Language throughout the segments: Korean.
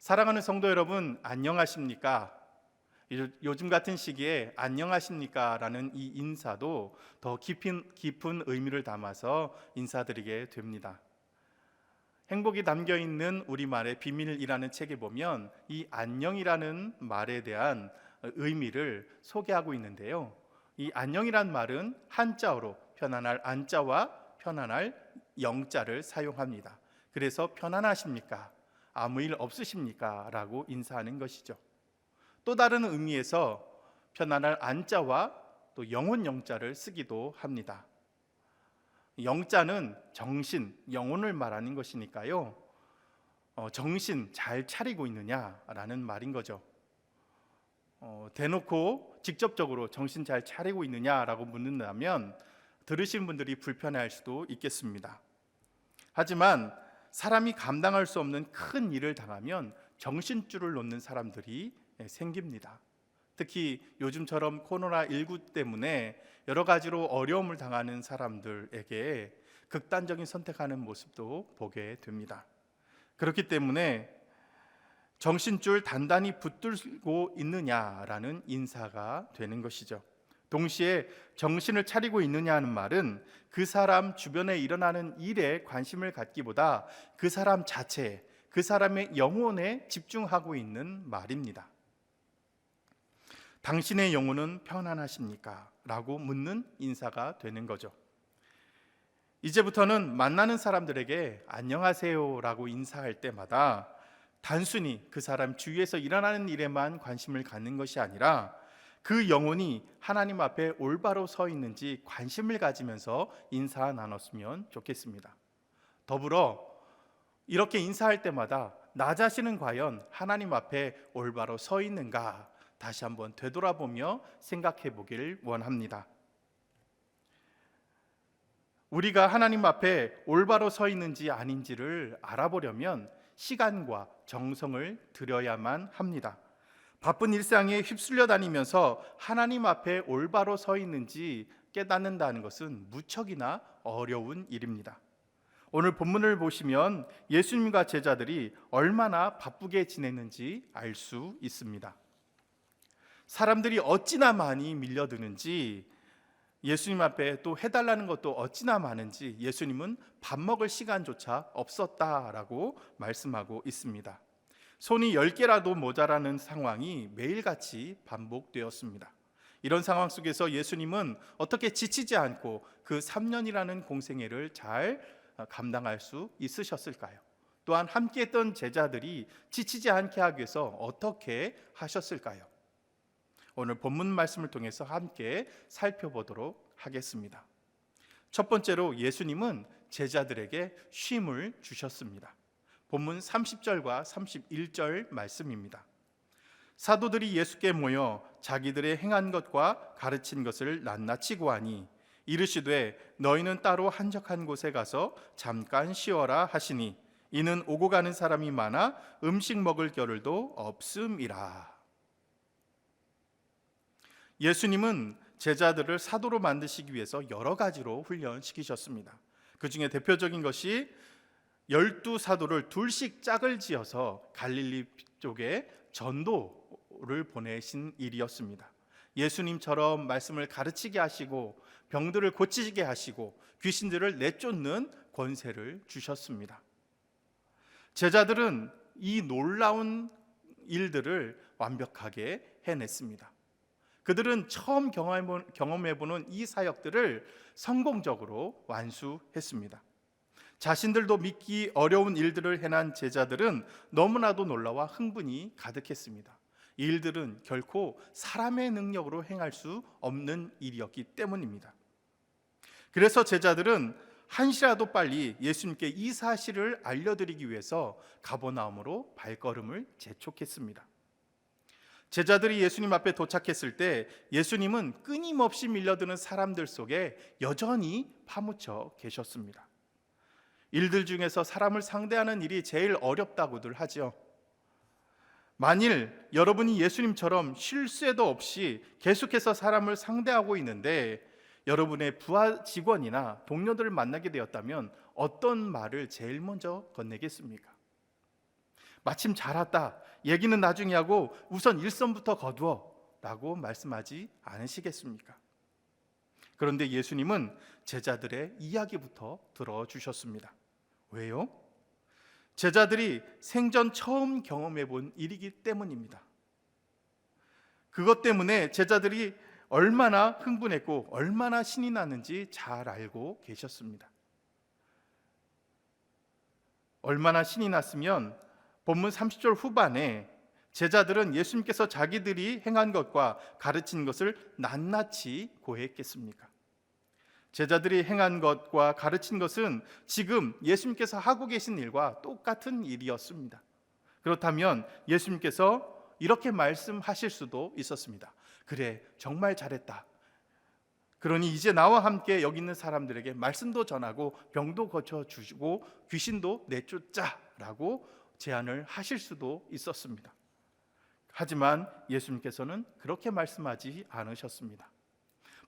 사랑하는 성도 여러분, 안녕하십니까? 요즘 같은 시기에 안녕하십니까? 라는 이 인사도 더 깊은 의미를 담아서 인사드리게 됩니다. 행복이 담겨 있는 우리말의 비밀이라는 책에 보면 이 안녕이라는 말에 대한 의미를 소개하고 있는데요. 이 안녕이란 말은 한자어로 편안할 안자와 편안할 영자를 사용합니다. 그래서 편안하십니까? 아무 일 없으십니까? 라고 인사하는 것이죠. 또 다른 의미에서 편안할 안자와 또 영혼 영자를 쓰기도 합니다. 영자는 정신, 영혼을 말하는 것이니까요. 정신 잘 차리고 있느냐라는 말인 거죠. 대놓고 직접적으로 정신 잘 차리고 있느냐라고 묻는다면 들으신 분들이 불편해할 수도 있겠습니다. 하지만 사람이 감당할 수 없는 큰 일을 당하면 정신줄을 놓는 사람들이 생깁니다. 특히 요즘처럼 코로나19 때문에 여러 가지로 어려움을 당하는 사람들에게 극단적인 선택하는 모습도 보게 됩니다. 그렇기 때문에 정신줄 단단히 붙들고 있느냐라는 인사가 되는 것이죠. 동시에 정신을 차리고 있느냐 하는 말은 그 사람 주변에 일어나는 일에 관심을 갖기보다 그 사람 자체에, 그 사람의 영혼에 집중하고 있는 말입니다. 당신의 영혼은 평안하십니까? 라고 묻는 인사가 되는 거죠. 이제부터는 만나는 사람들에게 안녕하세요 라고 인사할 때마다 단순히 그 사람 주위에서 일어나는 일에만 관심을 갖는 것이 아니라 그 영혼이 하나님 앞에 올바로 서 있는지 관심을 가지면서 인사 나눴으면 좋겠습니다. 더불어 이렇게 인사할 때마다 나 자신은 과연 하나님 앞에 올바로 서 있는가 다시 한번 되돌아보며 생각해 보길 원합니다. 우리가 하나님 앞에 올바로 서 있는지 아닌지를 알아보려면 시간과 정성을 들여야만 합니다. 바쁜 일상에 휩쓸려 다니면서 하나님 앞에 올바로 서 있는지 깨닫는다는 것은 무척이나 어려운 일입니다. 오늘 본문을 보시면 예수님과 제자들이 얼마나 바쁘게 지냈는지 알 수 있습니다. 사람들이 어찌나 많이 밀려드는지, 예수님 앞에 또 해달라는 것도 어찌나 많은지 예수님은 밥 먹을 시간조차 없었다라고 말씀하고 있습니다. 손이 10개라도 모자라는 상황이 매일같이 반복되었습니다. 이런 상황 속에서 예수님은 어떻게 지치지 않고 그 3년이라는 공생애를 잘 감당할 수 있으셨을까요? 또한 함께했던 제자들이 지치지 않게 하기 위해서 어떻게 하셨을까요? 오늘 본문 말씀을 통해서 함께 살펴보도록 하겠습니다. 첫 번째로 예수님은 제자들에게 쉼을 주셨습니다. 본문 30절과 31절 말씀입니다. 사도들이 예수께 모여 자기들의 행한 것과 가르친 것을 낱낱이 고하니 이르시되 너희는 따로 한적한 곳에 가서 잠깐 쉬어라 하시니 이는 오고 가는 사람이 많아 음식 먹을 겨를도 없음이라. 예수님은 제자들을 사도로 만드시기 위해서 여러 가지로 훈련시키셨습니다. 그 중에 대표적인 것이 12사도를 둘씩 짝을 지어서 갈릴리 쪽에 전도를 보내신 일이었습니다. 예수님처럼 말씀을 가르치게 하시고 병들을 고치게 하시고 귀신들을 내쫓는 권세를 주셨습니다. 제자들은 이 놀라운 일들을 완벽하게 해냈습니다. 그들은 처음 경험해보는 이 사역들을 성공적으로 완수했습니다. 자신들도 믿기 어려운 일들을 해낸 제자들은 너무나도 놀라와 흥분이 가득했습니다. 이 일들은 결코 사람의 능력으로 행할 수 없는 일이었기 때문입니다. 그래서 제자들은 한시라도 빨리 예수님께 이 사실을 알려드리기 위해서 가버나움으로 발걸음을 재촉했습니다. 제자들이 예수님 앞에 도착했을 때 예수님은 끊임없이 밀려드는 사람들 속에 여전히 파묻혀 계셨습니다. 일들 중에서 사람을 상대하는 일이 제일 어렵다고들 하죠. 만일 여러분이 예수님처럼 쉴 새도 없이 계속해서 사람을 상대하고 있는데 여러분의 부하 직원이나 동료들을 만나게 되었다면 어떤 말을 제일 먼저 건네겠습니까? 마침 잘 왔다. 얘기는 나중에 하고 우선 일선부터 거두어 라고 말씀하지 않으시겠습니까? 그런데 예수님은 제자들의 이야기부터 들어주셨습니다. 왜요? 제자들이 생전 처음 경험해 본 일이기 때문입니다. 그것 때문에 제자들이 얼마나 흥분했고 얼마나 신이 났는지 잘 알고 계셨습니다. 얼마나 신이 났으면 본문 30절 후반에 제자들은 예수님께서 자기들이 행한 것과 가르친 것을 낱낱이 고했겠습니까? 제자들이 행한 것과 가르친 것은 지금 예수님께서 하고 계신 일과 똑같은 일이었습니다. 그렇다면 예수님께서 이렇게 말씀하실 수도 있었습니다. 그래, 정말 잘했다. 그러니 이제 나와 함께 여기 있는 사람들에게 말씀도 전하고 병도 고쳐주시고 귀신도 내쫓자라고 제안을 하실 수도 있었습니다. 하지만 예수님께서는 그렇게 말씀하지 않으셨습니다.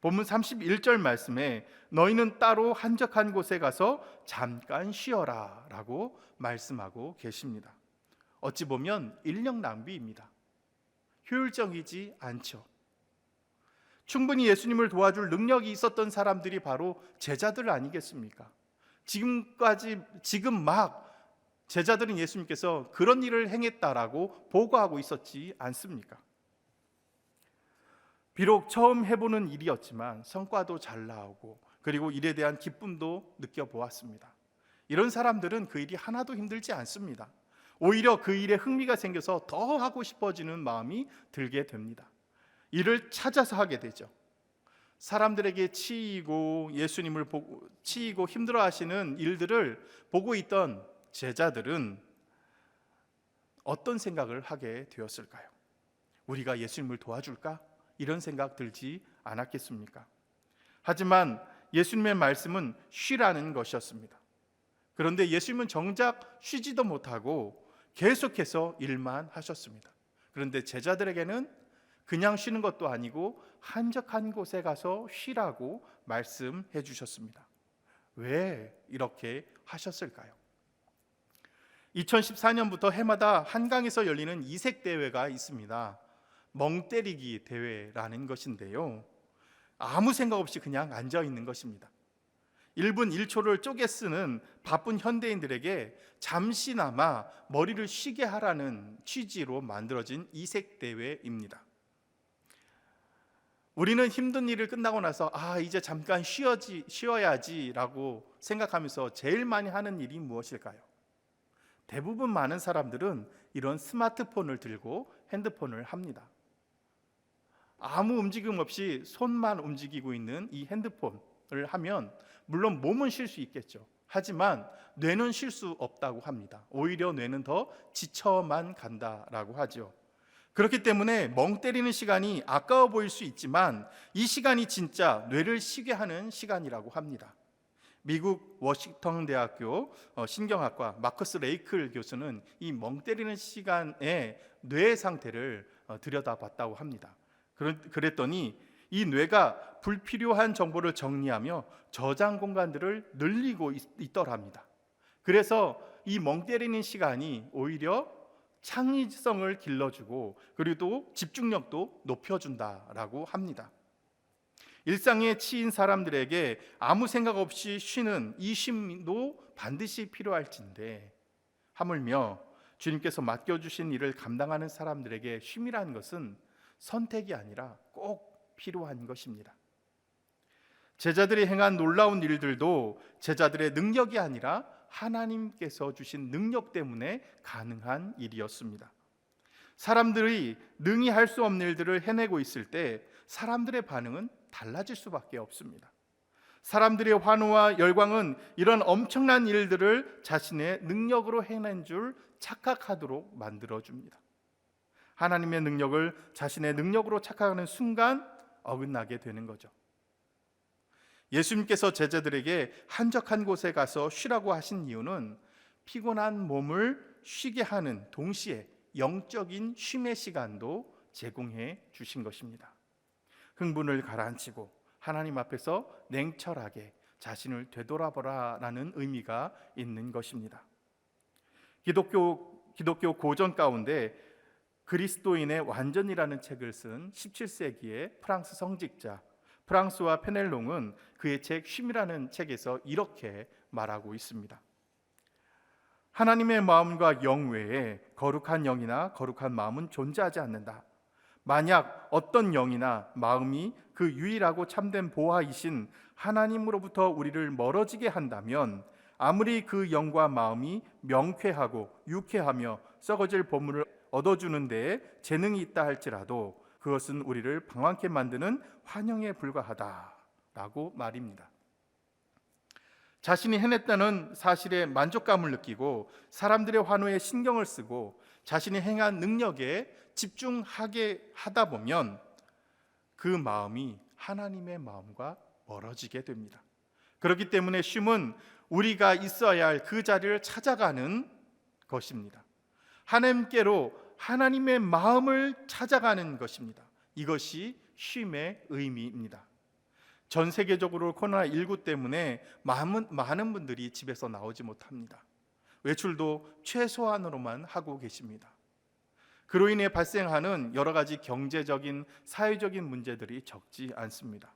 본문 31절 말씀에 너희는 따로 한적한 곳에 가서 잠깐 쉬어라 라고 말씀하고 계십니다. 어찌 보면 인력 낭비입니다. 효율적이지 않죠. 충분히 예수님을 도와줄 능력이 있었던 사람들이 바로 제자들 아니겠습니까? 지금 막 제자들은 예수님께서 그런 일을 행했다라고 보고하고 있었지 않습니까? 비록 처음 해보는 일이었지만 성과도 잘 나오고 그리고 일에 대한 기쁨도 느껴보았습니다. 이런 사람들은 그 일이 하나도 힘들지 않습니다. 오히려 그 일에 흥미가 생겨서 더 하고 싶어지는 마음이 들게 됩니다. 일을 찾아서 하게 되죠. 사람들에게 치이고 예수님을 보고 치이고 힘들어하시는 일들을 보고 있던 제자들은 어떤 생각을 하게 되었을까요? 우리가 예수님을 도와줄까? 이런 생각 들지 않았겠습니까? 하지만 예수님의 말씀은 쉬라는 것이었습니다. 그런데 예수님은 정작 쉬지도 못하고 계속해서 일만 하셨습니다. 그런데 제자들에게는 그냥 쉬는 것도 아니고 한적한 곳에 가서 쉬라고 말씀해 주셨습니다. 왜 이렇게 하셨을까요? 2014년부터 해마다 한강에서 열리는 이색 대회가 있습니다. 멍 때리기 대회라는 것인데요. 아무 생각 없이 그냥 앉아 있는 것입니다. 1분 1초를 쪼개 쓰는 바쁜 현대인들에게 잠시나마 머리를 쉬게 하라는 취지로 만들어진 이색 대회입니다. 우리는 힘든 일을 끝나고 나서 이제 잠깐 쉬어야지라고 생각하면서 제일 많이 하는 일이 무엇일까요? 대부분 많은 사람들은 이런 스마트폰을 들고 핸드폰을 합니다. 아무 움직임 없이 손만 움직이고 있는 이 핸드폰을 하면 물론 몸은 쉴 수 있겠죠. 하지만 뇌는 쉴 수 없다고 합니다. 오히려 뇌는 더 지쳐만 간다라고 하죠. 그렇기 때문에 멍 때리는 시간이 아까워 보일 수 있지만 이 시간이 진짜 뇌를 쉬게 하는 시간이라고 합니다. 미국 워싱턴 대학교 신경학과 마커스 레이클 교수는 이 멍 때리는 시간의 뇌 상태를 들여다봤다고 합니다. 그랬더니 이 뇌가 불필요한 정보를 정리하며 저장 공간들을 늘리고 있더랍니다. 그래서 이 멍 때리는 시간이 오히려 창의성을 길러주고 그리고 또 집중력도 높여준다라고 합니다. 일상에 치인 사람들에게 아무 생각 없이 쉬는 이 쉼도 반드시 필요할진데 하물며 주님께서 맡겨주신 일을 감당하는 사람들에게 쉼이라는 것은 선택이 아니라 꼭 필요한 것입니다. 제자들이 행한 놀라운 일들도 제자들의 능력이 아니라 하나님께서 주신 능력 때문에 가능한 일이었습니다. 사람들이 능히 할 수 없는 일들을 해내고 있을 때 사람들의 반응은 달라질 수밖에 없습니다. 사람들의 환호와 열광은 이런 엄청난 일들을 자신의 능력으로 해낸 줄 착각하도록 만들어줍니다. 하나님의 능력을 자신의 능력으로 착각하는 순간 어긋나게 되는 거죠. 예수님께서 제자들에게 한적한 곳에 가서 쉬라고 하신 이유는 피곤한 몸을 쉬게 하는 동시에 영적인 쉼의 시간도 제공해 주신 것입니다. 흥분을 가라앉히고 하나님 앞에서 냉철하게 자신을 되돌아보라라는 의미가 있는 것입니다. 기독교 기독교 고전 가운데 그리스도인의 완전이라는 책을 쓴 17세기의 프랑스 성직자 프랑스와 페넬롱은 그의 책 쉼이라는 책에서 이렇게 말하고 있습니다. 하나님의 마음과 영 외에 거룩한 영이나 거룩한 마음은 존재하지 않는다. 만약 어떤 영이나 마음이 그 유일하고 참된 보화이신 하나님으로부터 우리를 멀어지게 한다면 아무리 그 영과 마음이 명쾌하고 유쾌하며 썩어질 보물을 얻어주는 데에 재능이 있다 할지라도 그것은 우리를 방황케 만드는 환영에 불과하다라고 말입니다. 자신이 해냈다는 사실에 만족감을 느끼고 사람들의 환호에 신경을 쓰고 자신이 행한 능력에 집중하게 하다 보면 그 마음이 하나님의 마음과 멀어지게 됩니다. 그렇기 때문에 쉼은 우리가 있어야 할 그 자리를 찾아가는 것입니다. 하나님께로 하나님의 마음을 찾아가는 것입니다. 이것이 쉼의 의미입니다. 전 세계적으로 코로나19 때문에 많은 분들이 집에서 나오지 못합니다. 외출도 최소한으로만 하고 계십니다. 그로 인해 발생하는 여러 가지 경제적인, 사회적인 문제들이 적지 않습니다.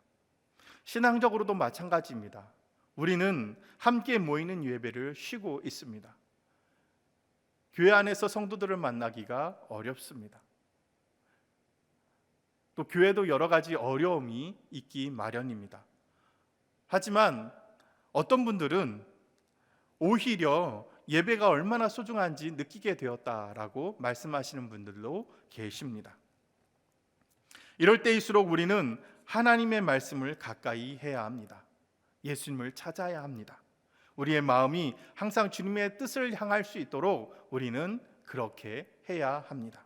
신앙적으로도 마찬가지입니다. 우리는 함께 모이는 예배를 쉬고 있습니다. 교회 안에서 성도들을 만나기가 어렵습니다. 또 교회도 여러 가지 어려움이 있기 마련입니다. 하지만 어떤 분들은 오히려 예배가 얼마나 소중한지 느끼게 되었다라고 말씀하시는 분들도 계십니다. 이럴 때일수록 우리는 하나님의 말씀을 가까이 해야 합니다. 예수님을 찾아야 합니다. 우리의 마음이 항상 주님의 뜻을 향할 수 있도록 우리는 그렇게 해야 합니다.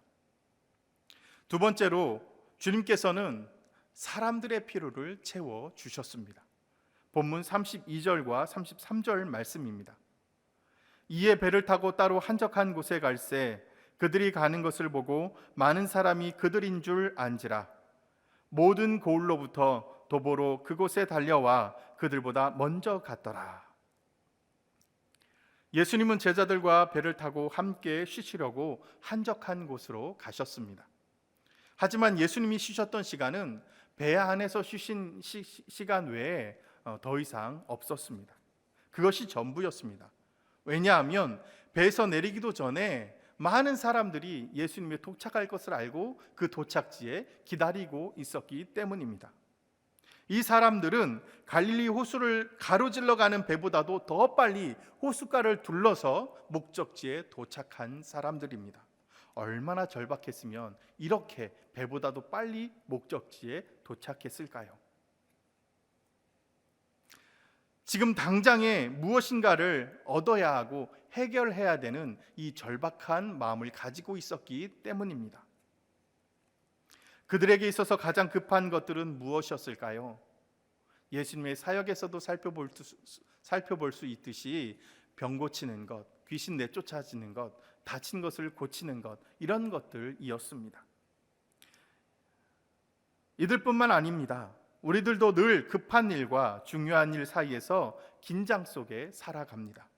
두 번째로 주님께서는 사람들의 필요를 채워 주셨습니다. 본문 32절과 33절 말씀입니다. 이에 배를 타고 따로 한적한 곳에 갈새 그들이 가는 것을 보고 많은 사람이 그들인 줄 안지라. 모든 고을로부터 도보로 그곳에 달려와 그들보다 먼저 갔더라. 예수님은 제자들과 배를 타고 함께 쉬시려고 한적한 곳으로 가셨습니다. 하지만 예수님이 쉬셨던 시간은 배 안에서 쉬신 시간 외에 더 이상 없었습니다. 그것이 전부였습니다. 왜냐하면 배에서 내리기도 전에 많은 사람들이 예수님이 도착할 것을 알고 그 도착지에 기다리고 있었기 때문입니다. 이 사람들은 갈릴리 호수를 가로질러 가는 배보다도 더 빨리 호숫가를 둘러서 목적지에 도착한 사람들입니다. 얼마나 절박했으면 이렇게 배보다도 빨리 목적지에 도착했을까요? 지금 당장에 무엇인가를 얻어야 하고 해결해야 되는 이 절박한 마음을 가지고 있었기 때문입니다. 그들에게 있어서 가장 급한 것들은 무엇이었을까요? 예수님의 사역에서도 살펴볼 수 있듯이 병 고치는 것, 귀신 내쫓아지는 것, 다친 것을 고치는 것, 이런 것들이었습니다. 이들뿐만 아닙니다. 우리들도 늘 급한 일과 중요한 일 사이에서 긴장 속에 살아갑니다.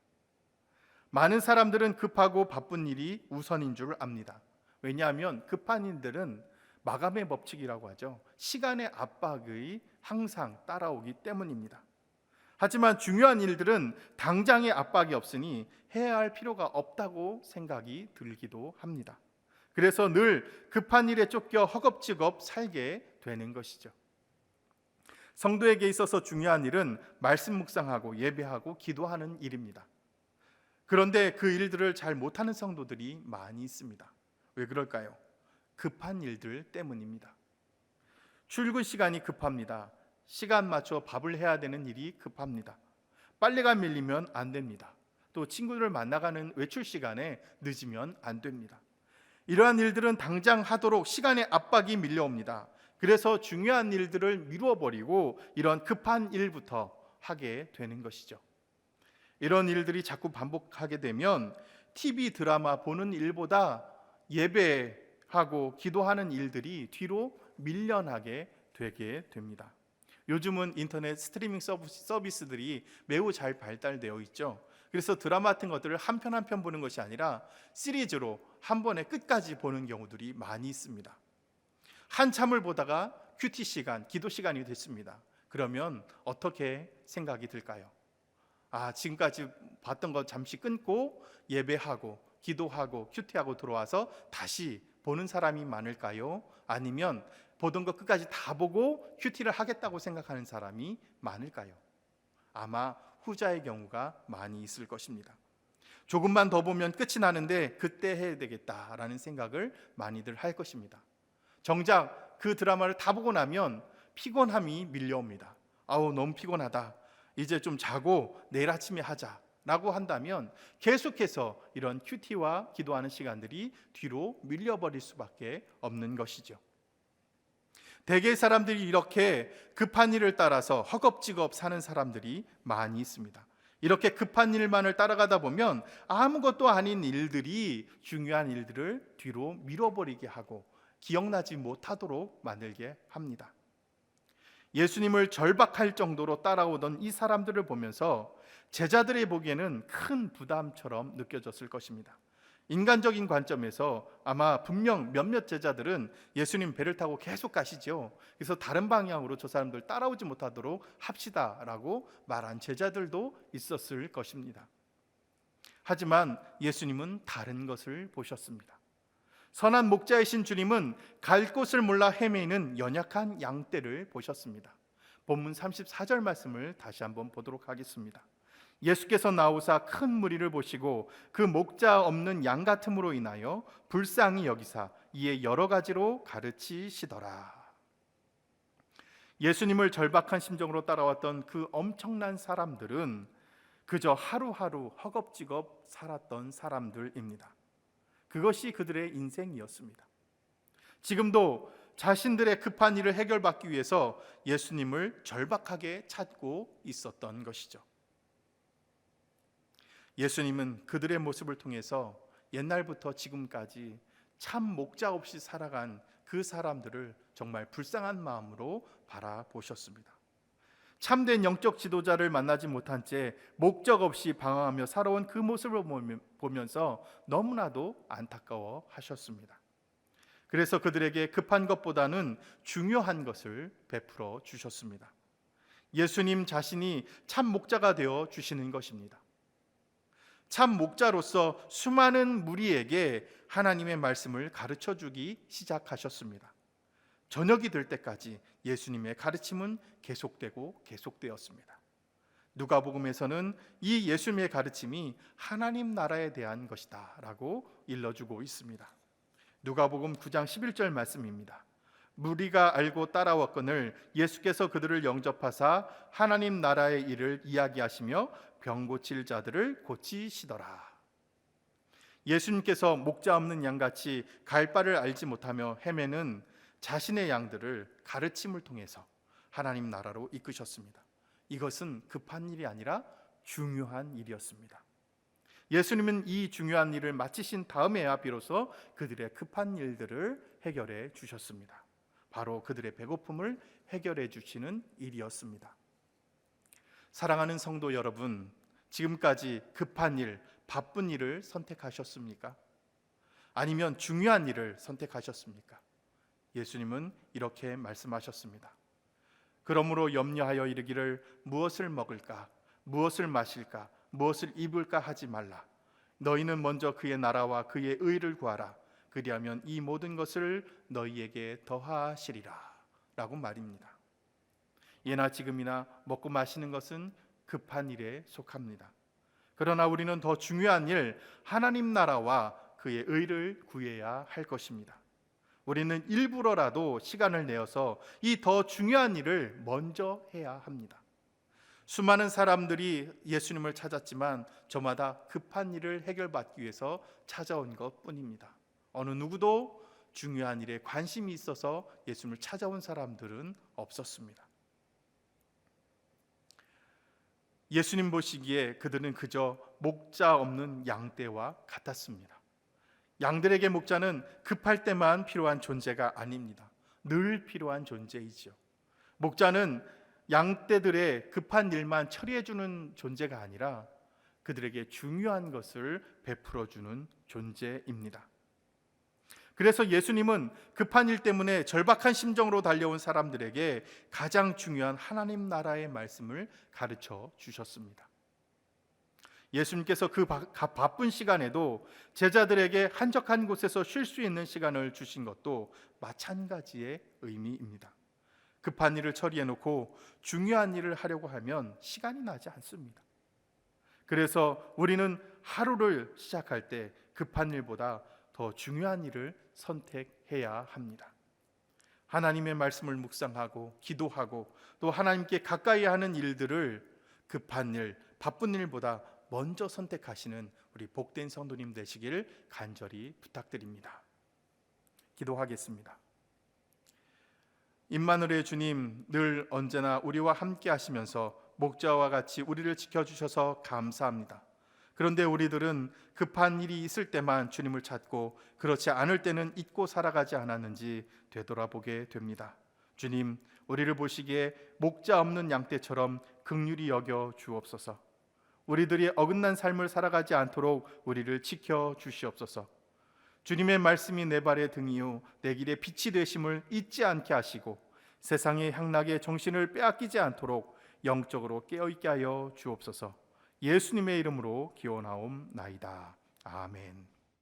많은 사람들은 급하고 바쁜 일이 우선인 줄 압니다. 왜냐하면 급한 일들은 마감의 법칙이라고 하죠. 시간의 압박이 항상 따라오기 때문입니다. 하지만 중요한 일들은 당장의 압박이 없으니 해야 할 필요가 없다고 생각이 들기도 합니다. 그래서 늘 급한 일에 쫓겨 허겁지겁 살게 되는 것이죠. 성도에게 있어서 중요한 일은 말씀 묵상하고 예배하고 기도하는 일입니다. 그런데 그 일들을 잘 못하는 성도들이 많이 있습니다. 왜 그럴까요? 급한 일들 때문입니다. 출근 시간이 급합니다. 시간 맞춰 밥을 해야 되는 일이 급합니다. 빨래가 밀리면 안 됩니다. 또 친구들을 만나가는 외출 시간에 늦으면 안 됩니다. 이러한 일들은 당장 하도록 시간의 압박이 밀려옵니다. 그래서 중요한 일들을 미루어버리고 이런 급한 일부터 하게 되는 것이죠. 이런 일들이 자꾸 반복하게 되면 TV 드라마 보는 일보다 예배하고 기도하는 일들이 뒤로 밀려나게 되게 됩니다. 요즘은 인터넷 스트리밍 서비스들이 매우 잘 발달되어 있죠. 그래서 드라마 같은 것들을 한 편 한 편 보는 것이 아니라 시리즈로 한 번에 끝까지 보는 경우들이 많이 있습니다. 한참을 보다가 큐티 시간, 기도 시간이 됐습니다. 그러면 어떻게 생각이 들까요? 지금까지 봤던 거 잠시 끊고 예배하고 기도하고 큐티하고 들어와서 다시 보는 사람이 많을까요? 아니면 보던 거 끝까지 다 보고 큐티를 하겠다고 생각하는 사람이 많을까요? 아마 후자의 경우가 많이 있을 것입니다. 조금만 더 보면 끝이 나는데 그때 해야 되겠다라는 생각을 많이들 할 것입니다. 정작 그 드라마를 다 보고 나면 피곤함이 밀려옵니다. 너무 피곤하다. 이제 좀 자고 내일 아침에 하자 라고 한다면 계속해서 이런 큐티와 기도하는 시간들이 뒤로 밀려버릴 수밖에 없는 것이죠. 대개 사람들이 이렇게 급한 일을 따라서 허겁지겁 사는 사람들이 많이 있습니다. 이렇게 급한 일만을 따라가다 보면 아무것도 아닌 일들이 중요한 일들을 뒤로 밀어버리게 하고 기억나지 못하도록 만들게 합니다. 예수님을 절박할 정도로 따라오던 이 사람들을 보면서 제자들이 보기에는 큰 부담처럼 느껴졌을 것입니다. 인간적인 관점에서 아마 분명 몇몇 제자들은 예수님 배를 타고 계속 가시죠. 그래서 다른 방향으로 저 사람들 따라오지 못하도록 합시다라고 말한 제자들도 있었을 것입니다. 하지만 예수님은 다른 것을 보셨습니다. 선한 목자이신 주님은 갈 곳을 몰라 헤매이는 연약한 양떼를 보셨습니다. 본문 34절 말씀을 다시 한번 보도록 하겠습니다. 예수께서 나오사 큰 무리를 보시고 그 목자 없는 양 같음으로 인하여 불쌍히 여기사 이에 여러 가지로 가르치시더라. 예수님을 절박한 심정으로 따라왔던 그 엄청난 사람들은 그저 하루하루 허겁지겁 살았던 사람들입니다. 그것이 그들의 인생이었습니다. 지금도 자신들의 급한 일을 해결받기 위해서 예수님을 절박하게 찾고 있었던 것이죠. 예수님은 그들의 모습을 통해서 옛날부터 지금까지 참 목자 없이 살아간 그 사람들을 정말 불쌍한 마음으로 바라보셨습니다. 참된 영적 지도자를 만나지 못한 채 목적 없이 방황하며 살아온 그 모습을 보면서 너무나도 안타까워 하셨습니다. 그래서 그들에게 급한 것보다는 중요한 것을 베풀어 주셨습니다. 예수님 자신이 참 목자가 되어 주시는 것입니다. 참 목자로서 수많은 무리에게 하나님의 말씀을 가르쳐 주기 시작하셨습니다. 저녁이 될 때까지 예수님의 가르침은 계속되고 계속되었습니다. 누가복음에서는 이 예수님의 가르침이 하나님 나라에 대한 것이다 라고 일러주고 있습니다. 누가복음 9장 11절 말씀입니다. 무리가 알고 따라왔거늘 예수께서 그들을 영접하사 하나님 나라의 일을 이야기하시며 병 고칠 자들을 고치시더라. 예수님께서 목자 없는 양같이 갈 바를 알지 못하며 헤매는 자신의 양들을 가르침을 통해서 하나님 나라로 이끄셨습니다. 이것은 급한 일이 아니라 중요한 일이었습니다. 예수님은 이 중요한 일을 마치신 다음에야 비로소 그들의 급한 일들을 해결해 주셨습니다. 바로 그들의 배고픔을 해결해 주시는 일이었습니다. 사랑하는 성도 여러분, 지금까지 급한 일, 바쁜 일을 선택하셨습니까? 아니면 중요한 일을 선택하셨습니까? 예수님은 이렇게 말씀하셨습니다. 그러므로 염려하여 이르기를 무엇을 먹을까, 무엇을 마실까, 무엇을 입을까 하지 말라. 너희는 먼저 그의 나라와 그의 의를 구하라. 그리하면 이 모든 것을 너희에게 더하시리라 라고 말입니다. 예나 지금이나 먹고 마시는 것은 급한 일에 속합니다. 그러나 우리는 더 중요한 일, 하나님 나라와 그의 의를 구해야 할 것입니다. 우리는 일부러라도 시간을 내어서 이 더 중요한 일을 먼저 해야 합니다. 수많은 사람들이 예수님을 찾았지만 저마다 급한 일을 해결받기 위해서 찾아온 것뿐입니다. 어느 누구도 중요한 일에 관심이 있어서 예수님을 찾아온 사람들은 없었습니다. 예수님 보시기에 그들은 그저 목자 없는 양떼와 같았습니다. 양들에게 목자는 급할 때만 필요한 존재가 아닙니다. 늘 필요한 존재이죠. 목자는 양떼들의 급한 일만 처리해 주는 존재가 아니라 그들에게 중요한 것을 베풀어 주는 존재입니다. 그래서 예수님은 급한 일 때문에 절박한 심정으로 달려온 사람들에게 가장 중요한 하나님 나라의 말씀을 가르쳐 주셨습니다. 예수님께서 그 바쁜 시간에도 제자들에게 한적한 곳에서 쉴 수 있는 시간을 주신 것도 마찬가지의 의미입니다. 급한 일을 처리해 놓고 중요한 일을 하려고 하면 시간이 나지 않습니다. 그래서 우리는 하루를 시작할 때 급한 일보다 더 중요한 일을 선택해야 합니다. 하나님의 말씀을 묵상하고 기도하고 또 하나님께 가까이 하는 일들을 급한 일, 바쁜 일보다 먼저 선택하시는 우리 복된 성도님 되시길 간절히 부탁드립니다. 기도하겠습니다. 임마누엘의 주님, 늘 언제나 우리와 함께 하시면서 목자와 같이 우리를 지켜주셔서 감사합니다. 그런데 우리들은 급한 일이 있을 때만 주님을 찾고 그렇지 않을 때는 잊고 살아가지 않았는지 되돌아보게 됩니다. 주님, 우리를 보시기에 목자 없는 양떼처럼 긍휼히 여겨 주옵소서. 우리들이 어긋난 삶을 살아가지 않도록 우리를 지켜 주시옵소서. 주님의 말씀이 내 발의 등이요 내 길의 빛이 되심을 잊지 않게 하시고 세상의 향락에 정신을 빼앗기지 않도록 영적으로 깨어있게 하여 주옵소서. 예수님의 이름으로 기원하옵나이다. 아멘.